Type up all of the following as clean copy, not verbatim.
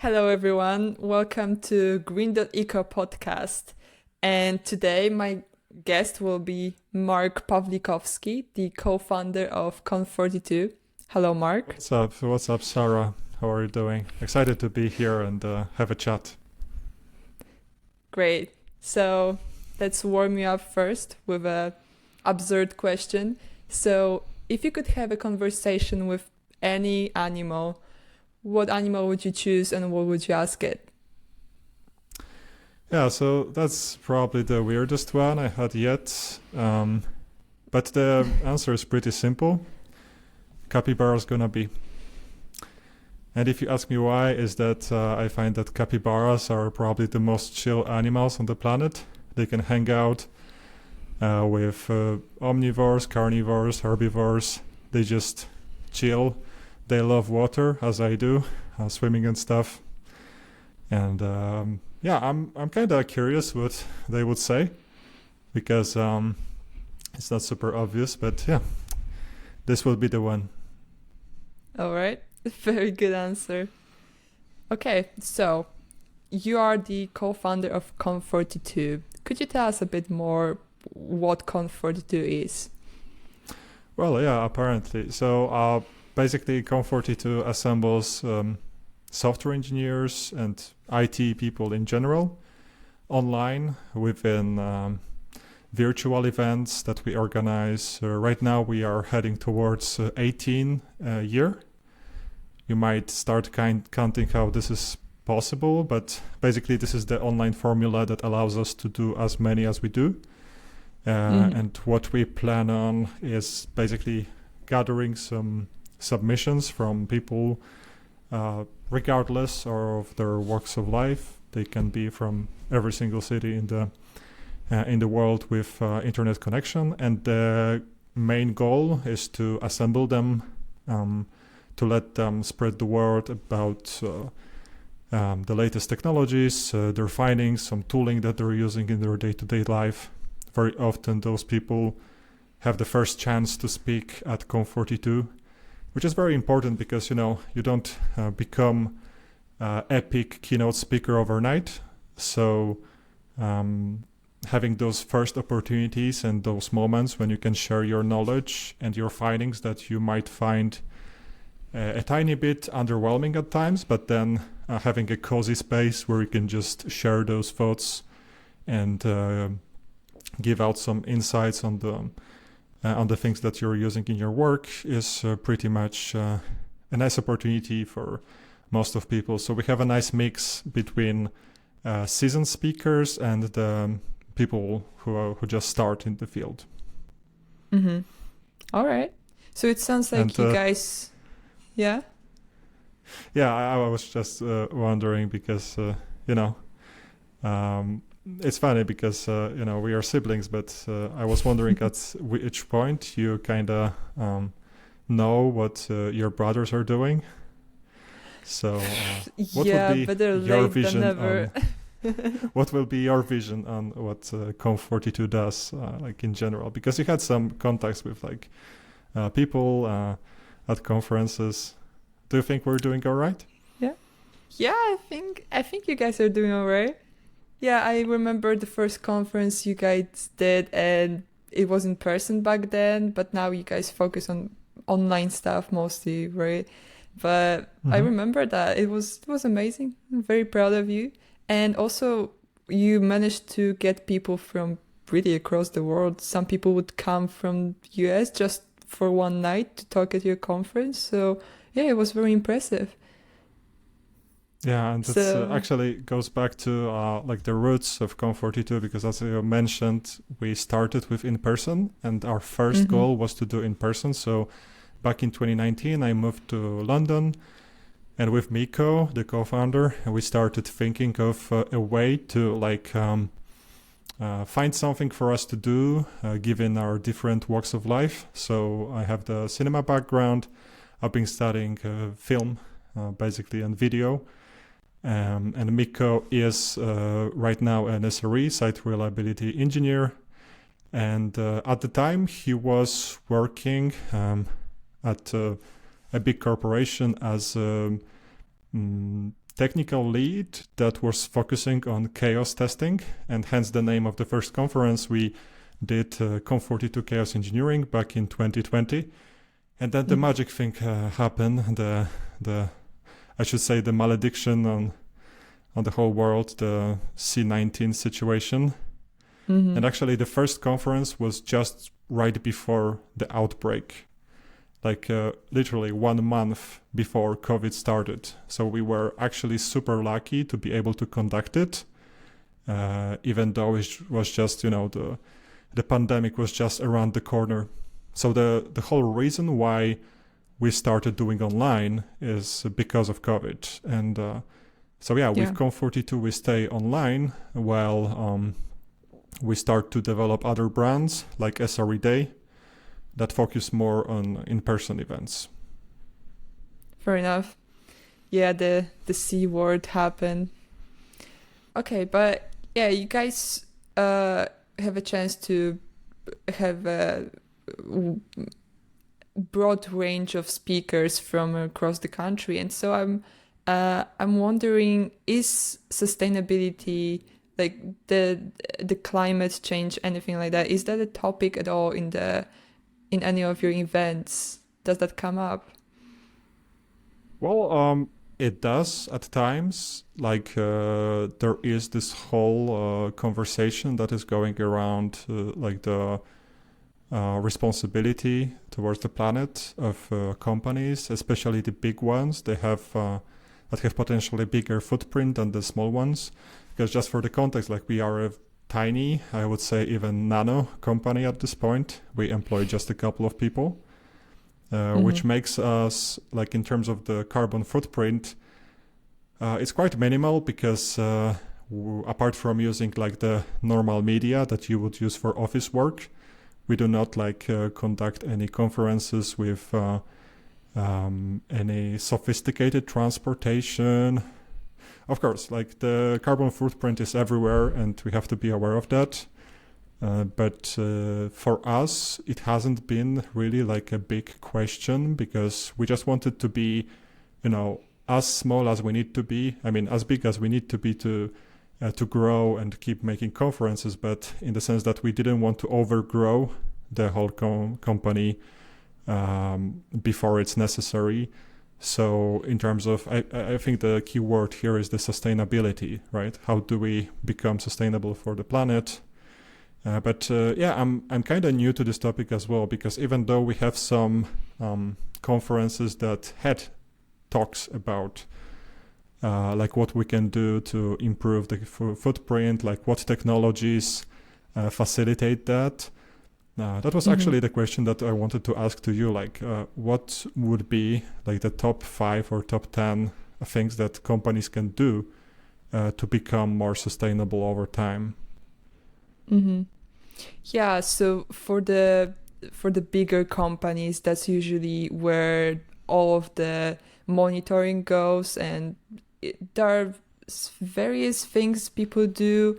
Hello, everyone. Welcome to Grin.eco podcast. And today, my guest will be Mark Pawlikowski, the co-founder of Conf42. Hello, Mark. What's up? What's up, Sara? How are you doing? Excited to be here and have a chat. Great. So let's warm you up first with a absurd question. So if you could have a conversation with any animal, what animal would you choose and what would you ask it? Yeah, so that's probably the weirdest one I had yet. But the answer is pretty simple. Capybara is gonna be. And if you ask me why, is that I find that capybaras are probably the most chill animals on the planet. They can hang out with omnivores, carnivores, herbivores. They just chill. They love water, as I do, swimming and stuff. And I'm kind of curious what they would say, because it's not super obvious. But yeah, this will be the one. All right. Very good answer. Okay, so you are the co-founder of Conf42. Could you tell us a bit more what Conf42 is? Well, yeah, apparently. So basically, Conf42 assembles software engineers and IT people in general online within virtual events that we organize. Right now, we are heading towards 18 a year. You might start counting how this is possible, but basically this is the online formula that allows us to do as many as we do. And what we plan on is basically gathering some submissions from people regardless of their walks of life. They can be from every single city in the world with internet connection, and the main goal is to assemble them, to let them spread the word about the latest technologies, their findings, some tooling that they're using in their day-to-day life. Very often those people have the first chance to speak at Conf42, which is very important because, you don't become epic keynote speaker overnight. So having those first opportunities and those moments when you can share your knowledge and your findings that you might find a tiny bit underwhelming at times, but then having a cozy space where you can just share those thoughts and give out some insights on the things that you're using in your work is pretty much a nice opportunity for most of people. So we have a nice mix between seasoned speakers and the people who just start in the field. Mm-hmm. All right. So it sounds like you guys... Yeah? Yeah, I was just wondering because, it's funny because, we are siblings, but I was wondering at which point you kind of know what your brothers are doing. So what would be your vision on... what will be your vision on what Conf42 does, like in general? Because you had some contacts with people at conferences. Do you think we're doing all right? Yeah, I think you guys are doing all right. Yeah, I remember the first conference you guys did, and it was in person back then, but now you guys focus on online stuff mostly, right? But I remember that it was amazing. I'm very proud of you. And also, you managed to get people from really across the world. Some people would come from US just for one night to talk at your conference. So yeah, it was very impressive. Yeah, and that actually goes back to the roots of Conf42, because as you mentioned, we started with in-person, and our first goal was to do in-person. So back in 2019, I moved to London, and with Miko, the co-founder, we started thinking of a way to find something for us to do, given our different walks of life. So I have the cinema background. I've been studying film, basically, and video. And Miko is right now an SRE, site reliability engineer. And at the time, he was working at a big corporation as technical lead that was focusing on chaos testing, and hence the name of the first conference. We did Com42 Chaos Engineering back in 2020, and then the magic thing happened. The I should say the malediction on the whole world, the C-19 situation. And actually, the first conference was just right before the outbreak, like literally 1 month before COVID started. So we were actually super lucky to be able to conduct it, even though it was just, the pandemic was just around the corner. So the whole reason why we started doing online is because of COVID. And with Com42, we stay online while we start to develop other brands like SRE Day that focus more on in-person events. Fair enough. Yeah, the C word happened. Okay, but yeah, you guys have a chance to have a broad range of speakers from across the country, and so I'm wondering, is sustainability, like the climate change, anything like that, is that a topic at all in any of your events? Does that come up? Well, it does at times. Like there is this whole conversation that is going around, like the responsibility towards the planet of companies, especially the big ones. They have that have potentially bigger footprint than the small ones. Because just for the context, like we are a tiny, I would say even nano company at this point. We employ just a couple of people, which makes us, like in terms of the carbon footprint, it's quite minimal because apart from using like the normal media that you would use for office work, we do not conduct any conferences with any sophisticated transportation. Of course, like the carbon footprint is everywhere and we have to be aware of that. But for us, it hasn't been really like a big question because we just wanted to be, as small as we need to be. I mean, as big as we need to be to grow and keep making conferences, but in the sense that we didn't want to overgrow the whole company before it's necessary. So in terms of, I think the key word here is the sustainability, right? How do we become sustainable for the planet? But I'm kind of new to this topic as well, because even though we have some conferences that had talks about like what we can do to improve the footprint, like what technologies facilitate that. That was actually the question that I wanted to ask to you, like what would be like the top 5 or top 10 things that companies can do to become more sustainable over time? Yeah, so for the bigger companies, that's usually where all of the monitoring goes, and there are various things people do.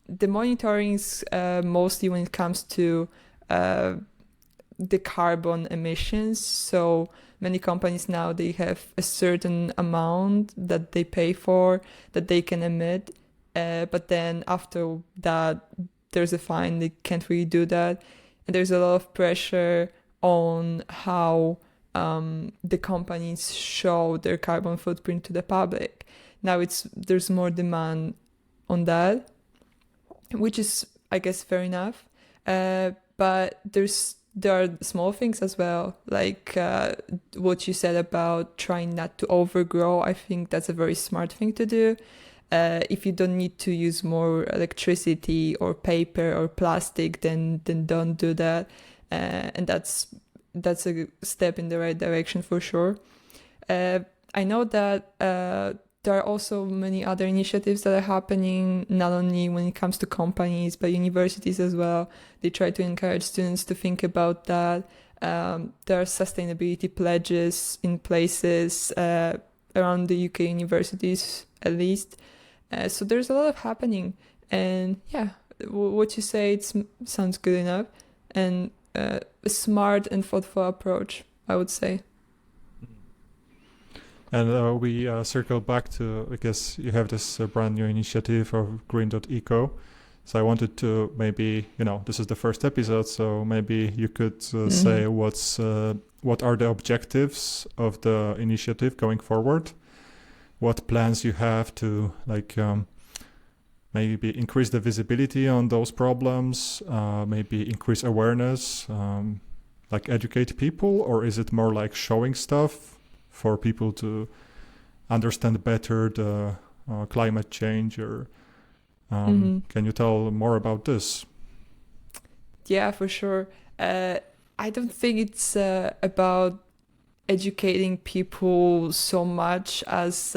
The monitoring is mostly when it comes to the carbon emissions. So many companies now, they have a certain amount that they pay for that they can emit, but then after that there's a fine. They can't really do that, and there's a lot of pressure on how the companies show their carbon footprint to the public. Now there's more demand on that, which is, I guess, fair enough. But there are small things as well, like what you said about trying not to overgrow. I think that's a very smart thing to do. If you don't need to use more electricity or paper or plastic, then don't do that. And that's a step in the right direction for sure. I know that there are also many other initiatives that are happening, not only when it comes to companies, but universities as well. They try to encourage students to think about that. There are sustainability pledges in places around the UK universities, at least. So there's a lot of happening. And yeah, what you say, sounds good enough. And a smart and thoughtful approach, I would say. And we circle back to, I guess you have this brand new initiative of Grin.eco. So I wanted to maybe, this is the first episode, so maybe you could say what are the objectives of the initiative going forward? What plans you have to maybe increase the visibility on those problems, maybe increase awareness, educate people, or is it more like showing stuff for people to understand better the climate change? Or can you tell more about this? Yeah, for sure. I don't think it's about educating people so much as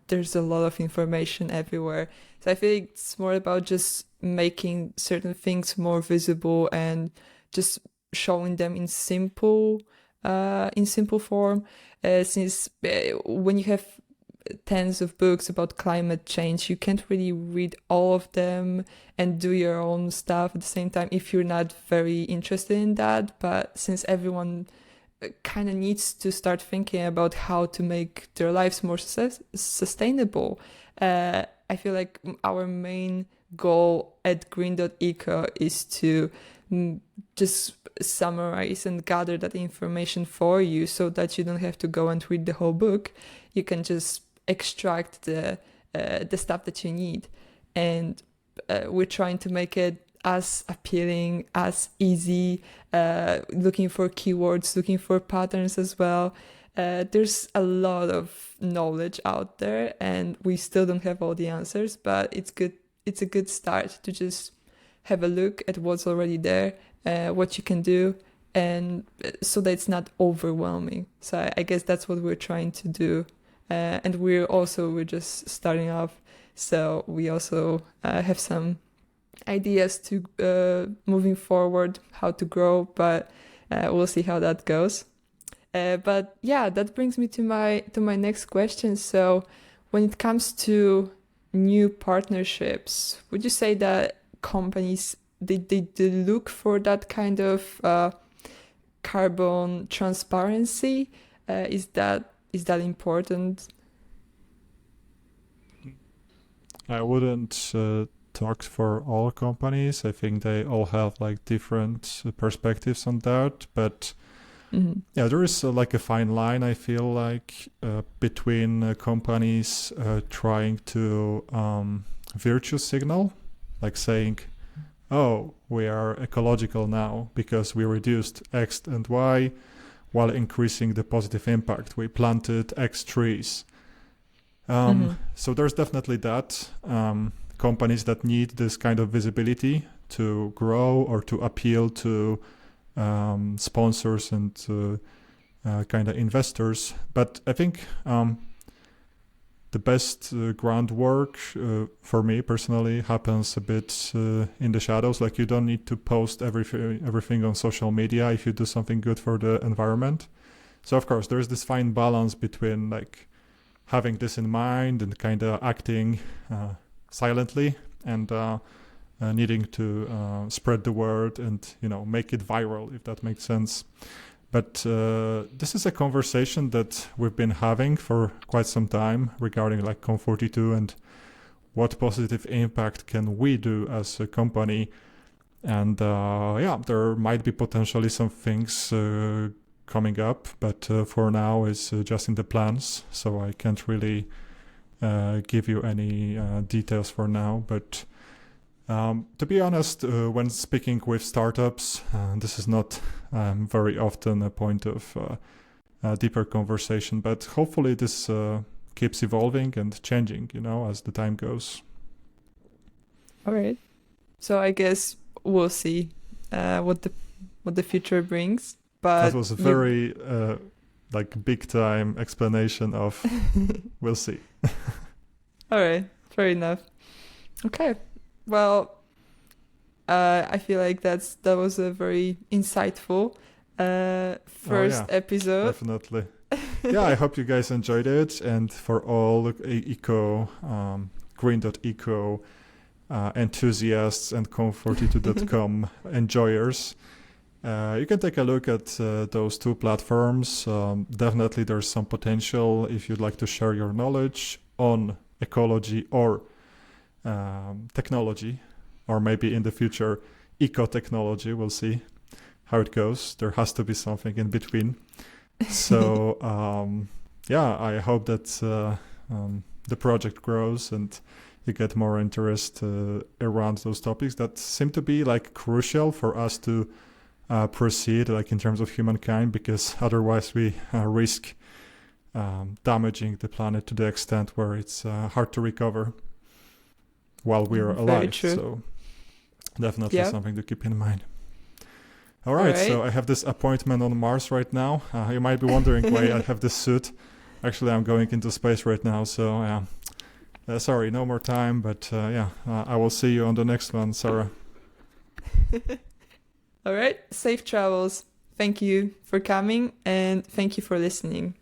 there's a lot of information everywhere. So I think it's more about just making certain things more visible and just showing them in simple form. Since when you have tens of books about climate change, you can't really read all of them and do your own stuff at the same time if you're not very interested in that. But since everyone kind of needs to start thinking about how to make their lives more sustainable, I feel like our main goal at Grin.eco is to just summarize and gather that information for you so that you don't have to go and read the whole book. You can just extract the stuff that you need. And we're trying to make it as appealing, as easy, looking for keywords, looking for patterns as well. There's a lot of knowledge out there and we still don't have all the answers, but it's good. It's a good start to just have a look at what's already there, what you can do, and so that it's not overwhelming. So I guess that's what we're trying to do. And we're just starting off, so we also have some ideas to moving forward, how to grow, but we'll see how that goes. But yeah, that brings me to my next question. So when it comes to new partnerships, would you say that companies they look for that kind of carbon transparency? Is that important? I wouldn't talk for all companies. I think they all have different perspectives on that, but yeah, there is a fine line, I feel like, between companies trying to virtue signal, saying, oh, we are ecological now because we reduced X and Y while increasing the positive impact. We planted X trees. So there's definitely that. Companies that need this kind of visibility to grow or to appeal to sponsors and kind of investors. But I think the best groundwork for me personally happens a bit in the shadows. You don't need to post everything on social media if you do something good for the environment. So of course there's this fine balance between having this in mind and kind of acting silently and needing to spread the word and make it viral, if that makes sense. But this is a conversation that we've been having for quite some time regarding Com42 and what positive impact can we do as a company. And yeah, there might be potentially some things coming up, but for now it's just in the plans. So I can't really give you any details for now. But to be honest, when speaking with startups, this is not very often a point of deeper conversation, but hopefully this keeps evolving and changing, as the time goes. All right. So I guess we'll see what the future brings. But that was a very big time explanation of we'll see. All right, fair enough. Okay. Well, I feel like that was a very insightful first episode. Definitely. Yeah, I hope you guys enjoyed it. And for all Grin.eco enthusiasts and Com42.com enjoyers, You can take a look at those two platforms. Definitely there's some potential if you'd like to share your knowledge on ecology or technology, or maybe in the future eco-technology. We'll see how it goes. There has to be something in between. So I hope that the project grows and you get more interest around those topics that seem to be like crucial for us to proceed, like in terms of humankind, because otherwise we risk damaging the planet to the extent where it's hard to recover while we're alive. So definitely something to keep in mind. All right, so I have this appointment on Mars right now. You might be wondering why I have this suit. Actually, I'm going into space right now, so sorry, no more time, but I will see you on the next one, Sarah. All right, safe travels. Thank you for coming, and thank you for listening.